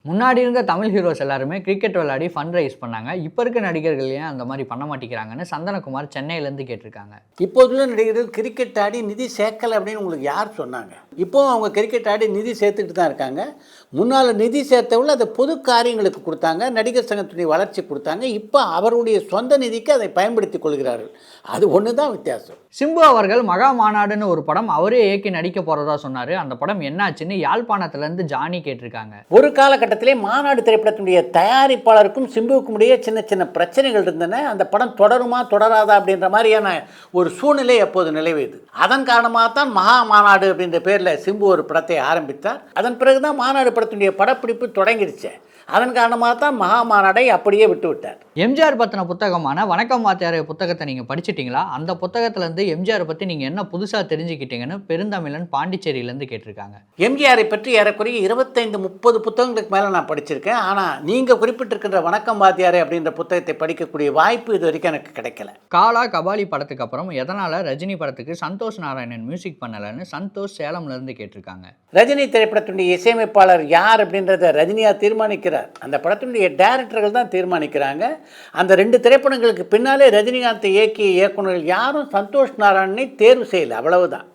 முன்னாடி இருந்த தமிழ் ஹீரோஸ் எல்லாருமே கிரிக்கெட் விளையாடி ஃபண்ட் ரைஸ் பண்ணாங்க. இப்போ இருக்க நடிகர்கள் ஏன் அந்த மாதிரி பண்ண மாட்டேங்கிறாங்கன்னு சந்தனகுமார் சென்னையிலேருந்து கேட்டிருக்காங்க. இப்போதுள்ள நடிகர்கள் கிரிக்கெட் ஆடி நிதி சேர்க்கலை அப்படின்னு உங்களுக்கு யார் சொன்னாங்க? இப்போவும் அவங்க கிரிக்கெட் ஆடி நிதி சேர்த்துக்கிட்டு தான் இருக்காங்க. முன்னால் நிதி சேர்த்தவள்ள அதை பொது காரியங்களுக்கு கொடுத்தாங்க, நடிகர் சங்கத்துடைய வளர்ச்சி கொடுத்தாங்க. இப்போ அவருடைய சொந்த நிதிக்கு அதை பயன்படுத்தி கொள்கிறார்கள். அது ஒன்று தான் வித்தியாசம். சிம்பு அவர்கள் மகா மாநாடுன்னு ஒரு படம் அவரே இயக்கி நடிக்க போகிறதா சொன்னார். அந்த படம் என்னாச்சுன்னு யாழ்ப்பாணத்துலேருந்து ஜானி கேட்டிருக்காங்க. ஒரு காலகட்டத்திலே மாநாடு திரைப்படத்தினுடைய தயாரிப்பாளருக்கும் சிம்புவுக்கும் இடையே சின்ன சின்ன பிரச்சனைகள் இருந்தன. அந்த படம் தொடருமா தொடராதா அப்படின்ற மாதிரியான ஒரு சூழ்நிலை அப்போது நிலவியது. அதன் காரணமாக தான் மகா மாநாடு அப்படின்ற பேரில் சிம்பு ஒரு படத்தை ஆரம்பித்தார். அதன் பிறகுதான் மாநாடு படத்தினுடைய படப்பிடிப்பு தொடங்கிடுச்சு. அதன் காரணமாக தான் மகா மாநாடை அப்படியே விட்டுவிட்டார். எம்ஜிஆர் பற்றின புத்தகமான வணக்கம் வாத்தியார் புத்தகத்தை நீங்கள் படிச்சிட்டிங்களா? அந்த புத்தகத்திலேருந்து எம்ஜிஆர் பற்றி நீங்கள் என்ன புதுசாக தெரிஞ்சுக்கிட்டீங்கன்னு பெருந்தமிழன் பாண்டிச்சேரியிலேருந்து கேட்டிருக்காங்க. எம்ஜிஆரை பற்றி ஏறக்குறைய 25-30 புத்தகங்களுக்கு மேலே நான் படிச்சிருக்கேன். ஆனால் நீங்கள் குறிப்பிட்டிருக்கின்ற வணக்கம் வாத்தியாரே அப்படின்ற புத்தகத்தை படிக்கக்கூடிய வாய்ப்பு இது வரைக்கும் எனக்கு கிடைக்கல. காலா கபாலி படத்துக்கு அப்புறம் எதனால் ரஜினி படத்துக்கு சந்தோஷ் நாராயணன் மியூசிக் பண்ணலைன்னு சந்தோஷ் சேலம்லேருந்து கேட்டிருக்காங்க. ரஜினி திரைப்படத்தினுடைய இசையமைப்பாளர் யார் அப்படின்றத ரஜினியா தீர்மானிக்கிறார். அந்த படத்தினுடைய டைரக்டர்கள் தான் தீர்மானிக்கிறாங்க. அந்த 2 திரைப்படங்களுக்கு பின்னாலே ரஜினிகாந்தை இயக்கிய இயக்குநர்கள் யாரும் சந்தோஷ் நாராயணனை தேர்வு செய்யலை, அவ்வளவுதான்.